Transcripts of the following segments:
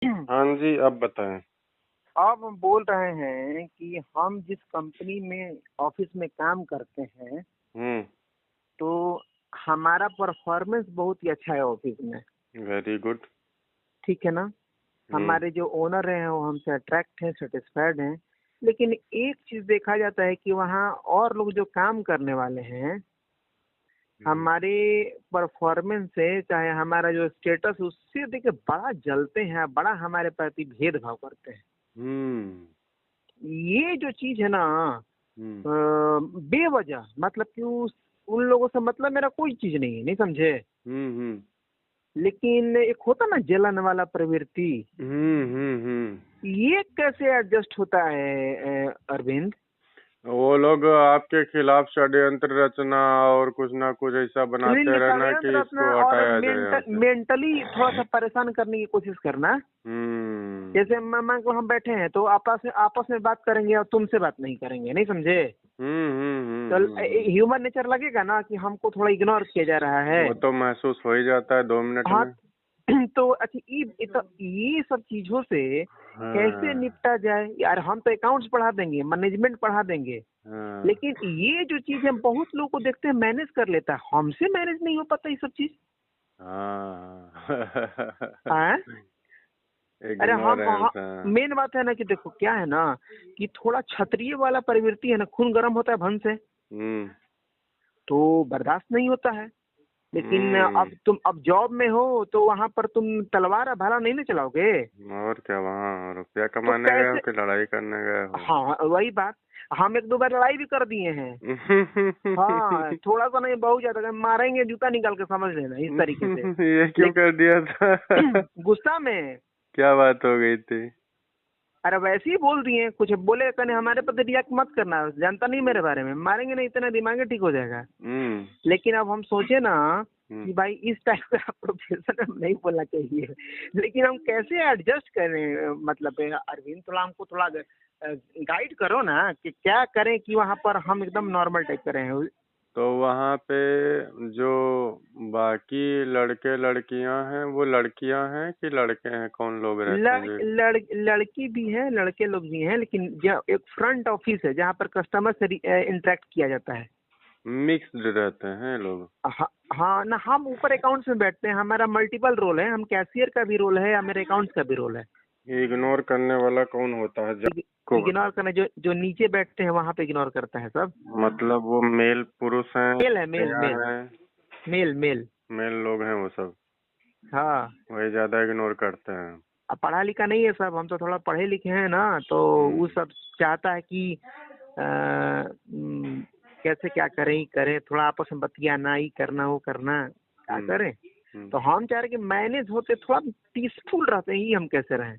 हाँ जी, अब बताएं। अब हम बोल रहे हैं कि हम जिस कंपनी में ऑफिस में काम करते हैं, हम्म। तो हमारा परफॉर्मेंस बहुत ही अच्छा है ऑफिस में। Very good. ठीक है ना? हम्म। हमारे जो ओनर हैं वो हमसे अट्रैक्ट हैं, सेटिस्फाइड हैं। लेकिन एक चीज देखा जाता है कि वहाँ और लोग जो काम करने वाले हैं, हम्म। हमारे परफॉर्मेंस से चाहे हमारा जो स्टेटस उससे देखिए बड़ा जलते हैं, बड़ा हमारे प्रति भेदभाव करते हैं। हम्म। ये जो चीज है ना, हम्म। बेवजह मतलब कि उन लोगों से मतलब मेरा कोई चीज नहीं है, नहीं समझे? हम्म। लेकिन एक होता ना जलन वाला प्रवृत्ति, हम्म। ये कैसे एडजस्ट होता है अरविंद? वो लोग आपके खिलाफ षड्यंत्र रचना और कुछ ना कुछ ऐसा नहीं बनाते नहीं, रहना षड्यंत्र कि रचना इसको और हटाया जाए यहाँ से। मेंटली थोड़ा सा परेशान करने की कोशिश करना। हम्म। जैसे मान को हम बैठे हैं तो आपस में बात करेंगे और तुमसे बात नहीं करेंगे, नहीं समझे? तो ह्यूमन नेचर लगेगा ना कि हमको थोड़ा इग्नोर किया जा रहा है। वो तो महसूस हो ही जाता है 2 मिनट हाँ। में। तो अच्छा, ये सब चीजों से कैसे हाँ। निपटा जाए यार? हम तो अकाउंट्स पढ़ा देंगे, मैनेजमेंट पढ़ा देंगे, हाँ। लेकिन ये जो चीज हम बहुत लोगों को देखते हैं मैनेज कर लेता है, हमसे मैनेज नहीं हो पाता ये सब चीज। हाँ। हाँ। अरे इग्नोरेंस। हाँ। मेन बात है ना कि देखो क्या है ना, कि थोड़ा क्षत्रिय वाला प्रवृत्ति है ना, खून गर्म होता है भन से, हम्म। तो बर्दाश्त नहीं होता है। लेकिन हम्म। अब जॉब में हो तो वहां पर तुम तलवार और भाला नहीं ना चलाओगे। और क्या, वहाँ रुपया तो कमाने गए हो कैसे? कि लड़ाई करने गए हो? हाँ वही बात, हम एक दो बार लड़ाई भी कर दिए हैं। हाँ, थोड़ा सा नहीं बहुत ज्यादा, मारेंगे जूता निकाल के, समझ लेना इस तरीके से। ये क्यों कर दिया था? गुस्सा में। क्या बात हो गई थी? अरे वैसे ही बोल दिए, कुछ बोले कहने हमारे पर रिएक्ट मत करना, जानता नहीं मेरे बारे में, मारेंगे नहीं, इतना दिमाग ठीक हो जाएगा। हम्म। लेकिन अब हम सोचे ना हम्म। कि भाई इस टाइप का प्रोफेशन में नहीं बोलना चाहिए, लेकिन हम कैसे एडजस्ट करें? मतलब अरविंद, थोड़ा हमको थोड़ा गाइड करो ना कि क्या करें कि वहाँ पर हम एकदम नॉर्मल टाइप करें। तो वहाँ पे जो बाकी लड़के लड़कियां हैं, वो लड़कियां हैं कि लड़के हैं? कौन लोग रहते हैं जो? लड़की भी है, लड़के लोग भी हैं, लेकिन जो एक फ्रंट ऑफिस है जहाँ पर कस्टमर से इंटरेक्ट किया जाता है। मिक्स्ड रहते हैं लोग? हाँ। हाँ ना, हम ऊपर अकाउंट्स में बैठते हैं, हमारा मल्टीपल रोल है, हम कैशियर का भी रोल है या मेरे अकाउंट्स का भी रोल है। इग्नोर करने वाला कौन होता है को? इग्नोर करना, जो जो नीचे बैठते हैं वहां पे इग्नोर करता है सब। मतलब वो मेल पुरुष हैं मेल है, मेल या मेल। हैं? Mail mail. मेल लोग हैं वो सब? हाँ। वही ज्यादा इग्नोर करते हैं। अब पढ़ा लिखा नहीं है सब, हम तो थोड़ा पढ़े लिखे हैं ना, तो वो हम्म। सब चाहता है कि कैसे क्या करें ही करें, थोड़ा आपस में बतियाना ही करना, वो करना क्या हम्म। करें। हम्म। तो हम चाह रहे कि मैनेज होते थोड़ा पीसफुल रहते ही हम कैसे रहें।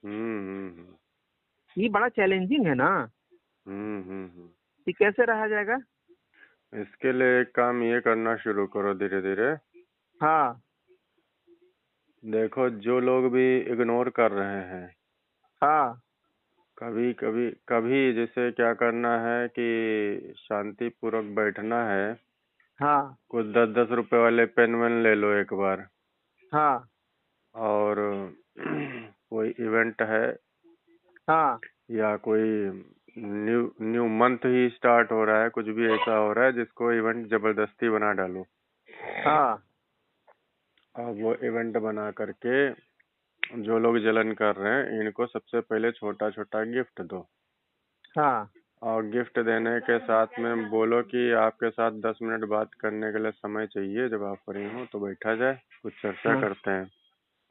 हम्म। ये बड़ा चैलेंजिंग है ना, हम्म। कि कैसे रहा जाएगा। इसके लिए एक काम ये करना शुरू करो धीरे धीरे। हाँ। देखो, जो लोग भी इग्नोर कर रहे हैं, हाँ। कभी कभी कभी जैसे क्या करना है कि शांतिपूर्वक बैठना है। हाँ। कुछ 10-10 रुपए वाले पेन वेन ले लो एक बार। हाँ। और कोई इवेंट है हाँ। या कोई न्यू न्यू मंथ ही स्टार्ट हो रहा है, कुछ भी ऐसा हो रहा है जिसको इवेंट जबरदस्ती बना डालो। हाँ। अब वो इवेंट बना करके जो लोग जलन कर रहे हैं, इनको सबसे पहले छोटा छोटा गिफ्ट दो। हाँ। और गिफ्ट देने के साथ में बोलो कि आपके साथ 10 मिनट बात करने के लिए समय चाहिए, जब आप फ्री हो तो बैठा जाए, कुछ चर्चा हाँ। करते हैं।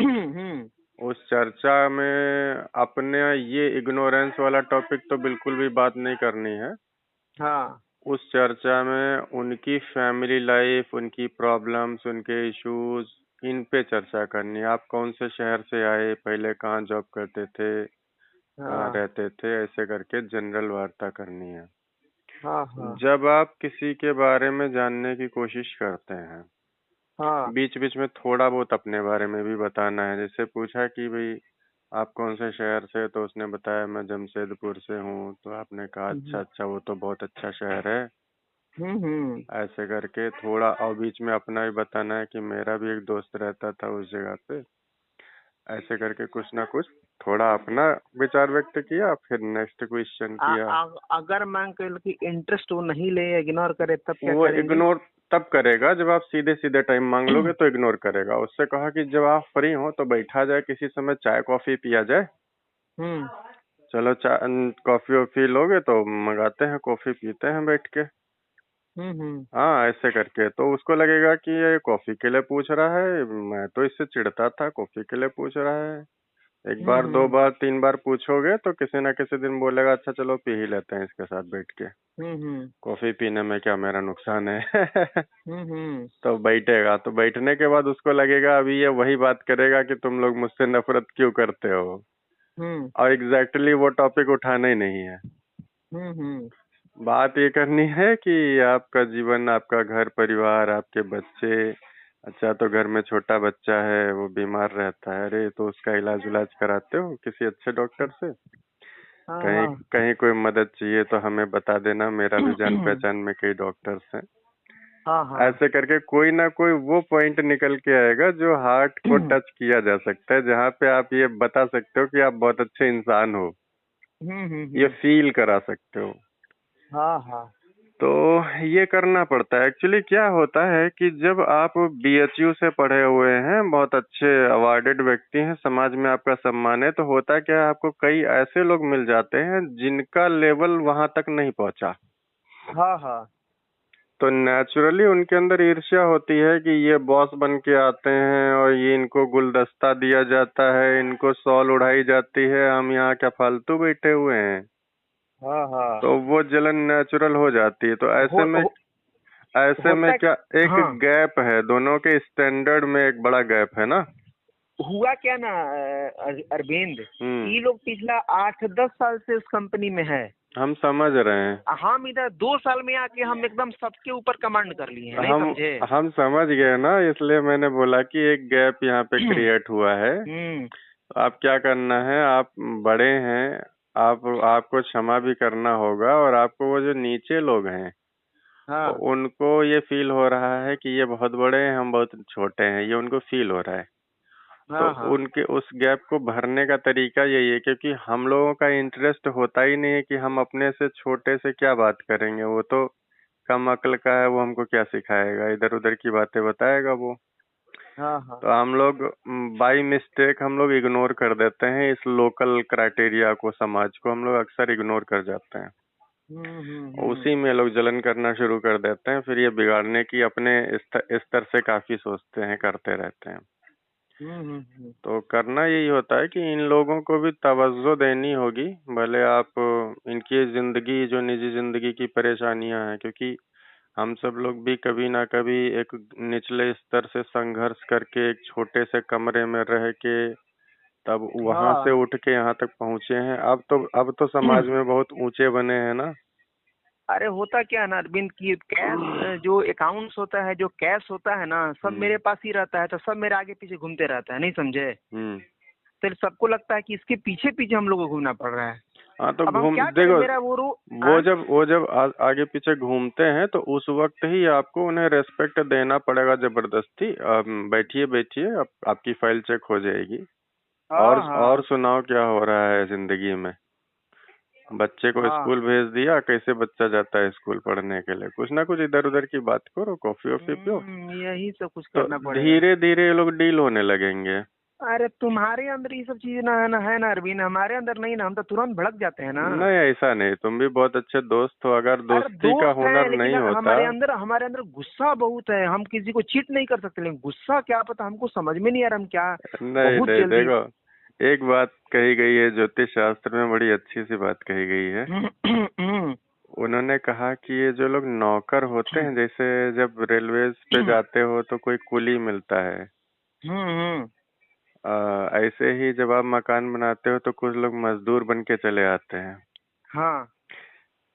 हम्म। उस चर्चा में अपने ये इग्नोरेंस वाला टॉपिक तो बिल्कुल भी बात नहीं करनी है। हाँ। उस चर्चा में उनकी फैमिली लाइफ, उनकी प्रॉब्लम्स, उनके इश्यूज, इन पे चर्चा करनी है। आप कौन से शहर से आए, पहले कहाँ जॉब करते थे, कहाँ हाँ। रहते थे, ऐसे करके जनरल वार्ता करनी है। हाँ। हाँ। जब आप किसी के बारे में जानने की कोशिश करते हैं, हाँ। बीच बीच में थोड़ा बहुत अपने बारे में भी बताना है। जैसे पूछा कि भाई आप कौन से शहर से, तो उसने बताया मैं जमशेदपुर से हूँ, तो आपने कहा अच्छा हम्म। अच्छा, वो तो बहुत अच्छा शहर है। हम्म। ऐसे करके थोड़ा, और बीच में अपना भी बताना है कि मेरा भी एक दोस्त रहता था उस जगह पे। ऐसे करके कुछ ना कुछ थोड़ा अपना विचार व्यक्त किया, फिर नेक्स्ट क्वेश्चन किया। अगर मान कर कि इंटरेस्ट वो नहीं ले, इग्नोर करे, तब क्या वो करेंगे? इग्नोर तब करेगा जब आप सीधे सीधे टाइम मांग लोगे तो इग्नोर करेगा। उससे कहा कि जब आप फ्री हो तो बैठा जाए, किसी समय चाय कॉफी पिया जाए। हम्म चलो चाय कॉफी वॉफी लोगे तो मंगाते हैं, कॉफी पीते हैं बैठ के। हम्म। हाँ, ऐसे करके तो उसको लगेगा कि ये कॉफी के लिए पूछ रहा है, मैं तो इससे चिढ़ता था, कॉफी के लिए पूछ रहा है। एक बार, दो हम्म बार, तीन बार पूछोगे तो किसी ना किसी दिन बोलेगा अच्छा चलो पी ही लेते हैं इसके साथ बैठ के। हम्म कॉफी पीने में क्या मेरा नुकसान है। हम्म तो बैठेगा, तो बैठने के बाद उसको लगेगा अभी ये वही बात करेगा कि तुम लोग मुझसे नफरत क्यों करते हो, हम्म और एग्जैक्टली वो टॉपिक उठाना ही नहीं है। हम्म। बात ये करनी है कि आपका जीवन, आपका घर परिवार, आपके बच्चे। अच्छा, तो घर में छोटा बच्चा है, वो बीमार रहता है, अरे तो उसका इलाज विलाज कराते हो किसी अच्छे डॉक्टर से? हाँ कहीं हाँ। कहीं कोई मदद चाहिए तो हमें बता देना, मेरा भी जान पहचान में कई डॉक्टर्स हैं। हाँ हाँ। ऐसे करके कोई ना कोई वो पॉइंट निकल के आएगा जो हार्ट को टच किया जा सकता है, जहाँ पे आप ये बता सकते हो कि आप बहुत अच्छे इंसान हो, ये हम्म। फील करा सकते हो। हाँ हाँ। तो ये करना पड़ता है। एक्चुअली क्या होता है कि जब आप बीएचयू से पढ़े हुए हैं, बहुत अच्छे अवार्डेड व्यक्ति हैं, समाज में आपका सम्मान है, तो होता क्या है, आपको कई ऐसे लोग मिल जाते हैं जिनका लेवल वहां तक नहीं पहुंचा। हाँ हाँ। तो नेचुरली उनके अंदर ईर्ष्या होती है कि ये बॉस बन के आते हैं और ये इनको गुलदस्ता दिया जाता है, इनको शॉल उड़ाई जाती है, हम यहाँ क्या फालतू बैठे हुए हैं। हाँ हाँ। तो वो जलन नेचुरल हो जाती है। तो हो, ऐसे में होता। क्या, एक हाँ। गैप है, दोनों के स्टैंडर्ड में एक बड़ा गैप है ना। हुआ क्या ना, अरविंद, हम्म। ये लोग पिछला 8-10 साल से उस कंपनी में है। हम समझ रहे हैं। हम इधर 2 साल में आके हम एकदम सबके ऊपर कमांड कर लिए हैं, नहीं हम समझे? हम समझ गए ना, इसलिए मैंने बोला कि एक गैप यहाँ पे क्रिएट हुआ है। हम्म। आप क्या करना है, आप बड़े हैं, आपको क्षमा भी करना होगा, और आपको वो जो नीचे लोग हैं हाँ उनको ये फील हो रहा है कि ये बहुत बड़े हैं, हम बहुत छोटे हैं, ये उनको फील हो रहा है। तो हाँ हाँ। उनके उस गैप को भरने का तरीका यही है, क्योंकि हम लोगों का इंटरेस्ट होता ही नहीं है कि हम अपने से छोटे से क्या बात करेंगे, वो तो कम अक्ल का है, वो हमको क्या सिखाएगा, इधर उधर की बातें बताएगा वो। हाँ हाँ। तो हम लोग बाय मिस्टेक हम लोग इग्नोर कर देते हैं इस लोकल क्राइटेरिया को, समाज को हम लोग अक्सर इग्नोर कर जाते हैं। हम्म। उसी में लोग जलन करना शुरू कर देते हैं, फिर ये बिगाड़ने की अपने स्तर से काफी सोचते हैं, करते रहते हैं। तो करना यही होता है कि इन लोगों को भी तवज्जो देनी होगी, भले आप इनकी जिंदगी, जो निजी जिंदगी की परेशानियां हैं, क्योंकि हम सब लोग भी कभी ना कभी एक निचले स्तर से संघर्ष करके एक छोटे से कमरे में रह के तब वहां से हाँ। उठ के यहाँ तक पहुंचे हैं। अब तो समाज में बहुत ऊंचे बने हैं ना। अरे होता क्या है ना अरविंद, की कैश, जो अकाउंट्स होता है, जो कैश होता है ना, सब हम्म। मेरे पास ही रहता है, तो सब मेरे आगे पीछे घूमते रहता है, नहीं समझे? हम्म। तो सबको लगता है कि इसके पीछे पीछे हम लोग को घूमना पड़ रहा है। हाँ, तो अब हम घूम क्या करें, देखो, मेरा वो रो। वो जब आगे पीछे घूमते हैं तो उस वक्त ही आपको उन्हें रेस्पेक्ट देना पड़ेगा जबरदस्ती। बैठिए बैठिए, आपकी फाइल चेक हो जाएगी। हाँ और हाँ। सुनाओ क्या हो रहा है जिंदगी में। बच्चे को हाँ। स्कूल भेज दिया, कैसे बच्चा जाता है स्कूल पढ़ने के लिए, कुछ ना कुछ इधर उधर की बात करो, कॉफी वॉफी पियो। यही सब कुछ तो करना पड़ेगा। धीरे धीरे ये लोग डील होने लगेंगे। अरे तुम्हारे अंदर ये सब चीजें ना है, ना है ना अरविंद, हमारे अंदर नहीं ना, हम तो तुरंत भड़क जाते हैं ना। नहीं, ऐसा नहीं, तुम भी बहुत अच्छे दोस्त हो, अगर अरे दोस्ती का दोस्त हुनर हैं, लेकिन नहीं होता। हमारे अंदर गुस्सा बहुत है, हम किसी को चीट नहीं कर सकते, लेकिन गुस्सा क्या पता, हमको समझ में नहीं आ रहा हम क्या। नहीं बहुत नहीं, जल्दी। देखो, एक बात कही गई है ज्योतिष शास्त्र में, बड़ी अच्छी सी बात कही गई है। उन्होंने कहा कि ये जो लोग नौकर होते हैं, जैसे जब रेलवे पे जाते हो तो कोई कुली मिलता है, ऐसे ही जब आप मकान बनाते हो तो कुछ लोग मजदूर बन के चले आते हैं। हाँ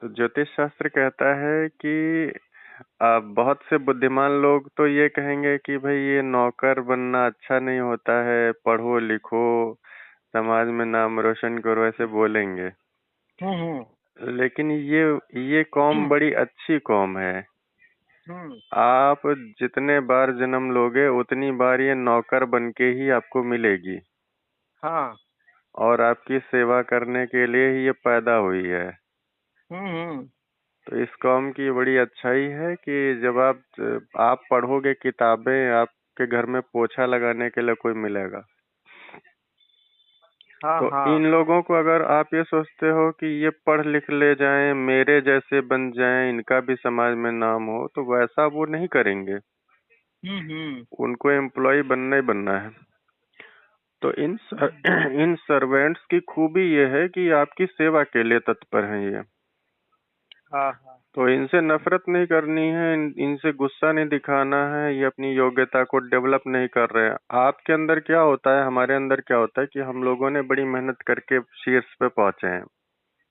तो ज्योतिष शास्त्र कहता है कि बहुत से बुद्धिमान लोग तो ये कहेंगे कि भाई ये नौकर बनना अच्छा नहीं होता है, पढ़ो लिखो, समाज में नाम रोशन करो, ऐसे बोलेंगे। हम्म लेकिन ये कौम बड़ी अच्छी कौम है। हम्म आप जितने बार जन्म लोगे उतनी बार ये नौकर बन के ही आपको मिलेगी। हाँ। और आपकी सेवा करने के लिए ही ये पैदा हुई है। हम्म। तो इस कॉम की बड़ी अच्छाई है कि जब आप पढ़ोगे किताबें, आपके घर में पोछा लगाने के लिए कोई मिलेगा। हाँ तो हाँ। इन लोगों को अगर आप ये सोचते हो कि ये पढ़ लिख ले जाएं, मेरे जैसे बन जाएं, इनका भी समाज में नाम हो, तो वैसा वो नहीं करेंगे। हम्म। उनको एम्प्लॉय बनना ही बनना है। तो हम्म। इन सर्वेंट्स की खूबी ये है कि आपकी सेवा के लिए तत्पर हैं ये। हाँ हाँ। तो इनसे नफरत नहीं करनी है, इनसे गुस्सा नहीं दिखाना है, ये अपनी योग्यता को डेवलप नहीं कर रहे हैं। आपके अंदर क्या होता है, हमारे अंदर क्या होता है कि हम लोगों ने बड़ी मेहनत करके शीर्ष पे पहुंचे हैं।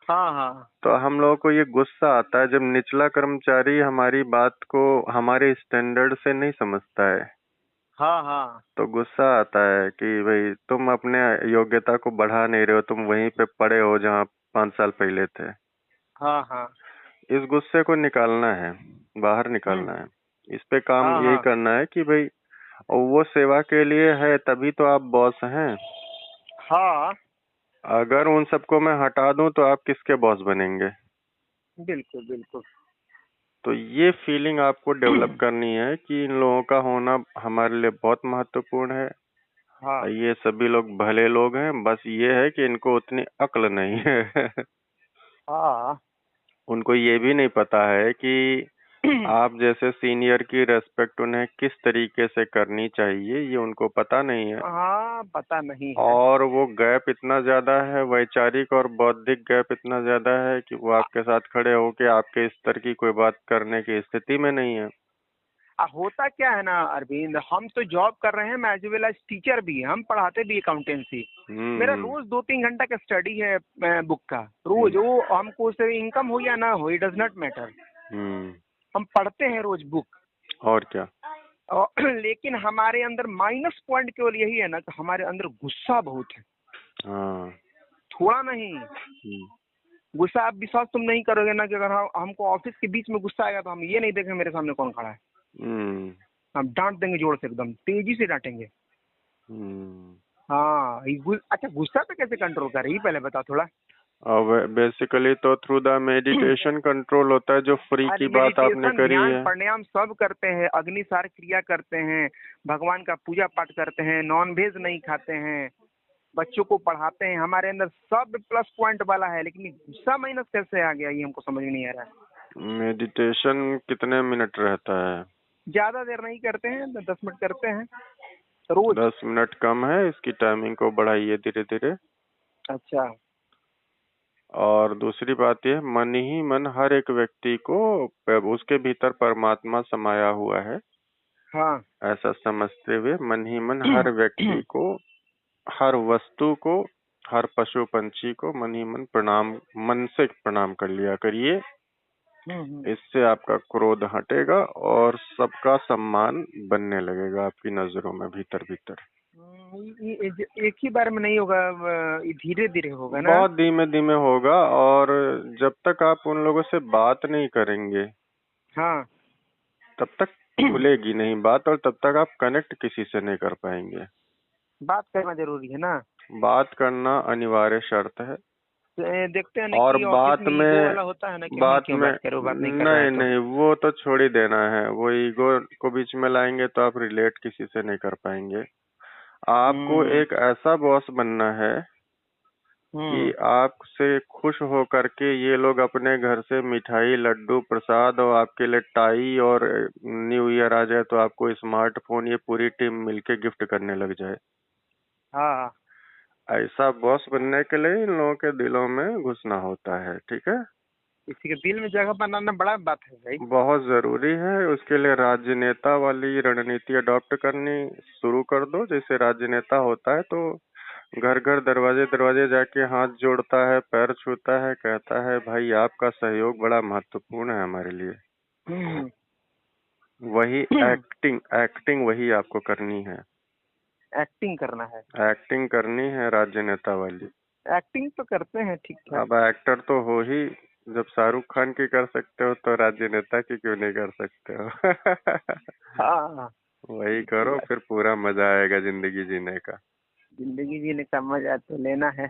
हाँ हाँ। तो हम लोगों को ये गुस्सा आता है जब निचला कर्मचारी हमारी बात को हमारे स्टैंडर्ड से नहीं समझता है। हाँ हाँ। तो गुस्सा आता है कि भाई तुम अपने योग्यता को बढ़ा नहीं रहे हो, तुम वहीं पे पड़े हो जहाँ 5 साल पहले थे। हाँ हाँ। इस गुस्से को निकालना है, बाहर हम्म। निकालना है। इस पे काम हाँ यही हाँ। करना है कि भाई वो सेवा के लिए है, तभी तो आप बॉस हैं। हाँ। अगर उन सबको मैं हटा दूं तो आप किसके बॉस बनेंगे? बिल्कुल बिल्कुल। तो ये फीलिंग आपको डेवलप करनी है कि इन लोगों का होना हमारे लिए बहुत महत्वपूर्ण है। हाँ ये सभी लोग भले लोग हैं, बस ये है कि इनको उतनी अक्ल नहीं है। हाँ। उनको ये भी नहीं पता है कि आप जैसे सीनियर की रेस्पेक्ट उन्हें किस तरीके से करनी चाहिए, ये उनको पता नहीं है। हाँ, पता नहीं है। और वो गैप इतना ज्यादा है, वैचारिक और बौद्धिक गैप इतना ज्यादा है कि वो आपके साथ खड़े होके आपके स्तर की कोई बात करने की स्थिति में नहीं है। होता क्या है ना अरविंद, हम तो जॉब कर रहे हैं, मैं एज वेल एज टीचर भी, हम पढ़ाते भी अकाउंटेंसी। मेरा हम्म। रोज 2-3 घंटा का स्टडी है बुक का, रोज। हम्म। वो हमको उससे इनकम हो या ना हो, इट डज नॉट मैटर। हम्म। हम पढ़ते हैं रोज बुक। और क्या। और लेकिन हमारे अंदर माइनस पॉइंट केवल यही है ना कि हमारे अंदर गुस्सा बहुत है। हाँ। थोड़ा नहीं, हम्म। गुस्सा। आप विश्वास तुम नहीं करोगे ना कि अगर हमको ऑफिस के बीच में गुस्सा आएगा तो हम ये नहीं देखेंगे मेरे सामने कौन खड़ा है। हम्म। हम डांट देंगे जोर से, एकदम तेजी से डांटेंगे। हम्म। हाँ, अच्छा, गुस्सा पे कैसे कंट्रोल कर रही पहले बताओ थोड़ा। और बेसिकली तो थ्रू द मेडिटेशन कंट्रोल होता है, जो फ्री अरे की बात आपने मेडिटेशन, करी ध्यान, है। प्राणायाम सब करते हैं, अग्निसार क्रिया करते हैं, भगवान का पूजा पाठ करते हैं, नॉन वेज नहीं खाते हैं, बच्चों को पढ़ाते हैं। हमारे अंदर सब प्लस पॉइंट वाला है, लेकिन ये गुस्सा माइनस कैसे आ गया, ये हमको समझ में नहीं आ रहा है। मेडिटेशन कितने मिनट रहता है? ज्यादा देर नहीं करते हैं, 10 मिनट करते हैं रोज। 10 मिनट कम है, इसकी टाइमिंग को बढ़ाइए धीरे धीरे। अच्छा। और दूसरी बात यह, मन ही मन हर एक व्यक्ति को, उसके भीतर परमात्मा समाया हुआ है, हाँ। ऐसा समझते हुए मन ही मन हर व्यक्ति को, हर वस्तु को, हर पशु पंछी को मन ही मन प्रणाम, मन से प्रणाम कर लिया करिए। हम्म। इससे आपका क्रोध हटेगा और सबका सम्मान बनने लगेगा आपकी नजरों में भीतर भीतर। एक ही बार में नहीं होगा, ये धीरे धीरे होगा ना। बहुत धीमे धीमे होगा। और जब तक आप उन लोगों से बात नहीं करेंगे हाँ। तब तक खुलेगी नहीं बात, और तब तक आप कनेक्ट किसी से नहीं कर पाएंगे। बात करना जरूरी है ना। बात करना अनिवार्य शर्त है। देखते हैं ना और कि ऑफिस बात में ईगो में वाला होता है ना कि हम बात क्यों में बात करें, वो बात नहीं कर रहा है नहीं तो। नहीं, वो तो छोड़ ही देना है। वो ईगो को बीच में लाएंगे तो आप रिलेट किसी से नहीं कर पाएंगे। आपको हम्म। एक ऐसा बॉस बनना है कि हम्म। आपसे खुश हो करके ये लोग अपने घर से मिठाई, लड्डू, प्रसाद और आपके लिए टाई, और न्यू ईयर आ जाए तो आपको स्मार्टफोन, ये पूरी टीम मिलके गिफ्ट करने लग जाए। हाँ। ऐसा बॉस बनने के लिए इन लोगों के दिलों में घुसना होता है, ठीक है। किसी के दिल में जगह बनाना बड़ा बात है भाई। बहुत जरूरी है। उसके लिए राजनेता वाली रणनीति अडॉप्ट करनी शुरू कर दो। जैसे राजनेता होता है तो घर घर, दरवाजे दरवाजे जाके हाथ जोड़ता है, पैर छूता है, कहता है भाई आपका सहयोग बड़ा महत्वपूर्ण है हमारे लिए। हम्म। वही एक्टिंग एक्टिंग वही आपको करनी है। एक्टिंग करना है। एक्टिंग करनी है राजनेता वाली। एक्टिंग तो करते हैं ठीक ठाक। अब एक्टर तो हो ही, जब शाहरुख खान की कर सकते हो तो राजनेता की क्यों नहीं कर सकते हो? हाँ, वही ये तो करो, बात। फिर पूरा मजा आएगा जिंदगी जीने का। जिंदगी जीने का मजा तो लेना है।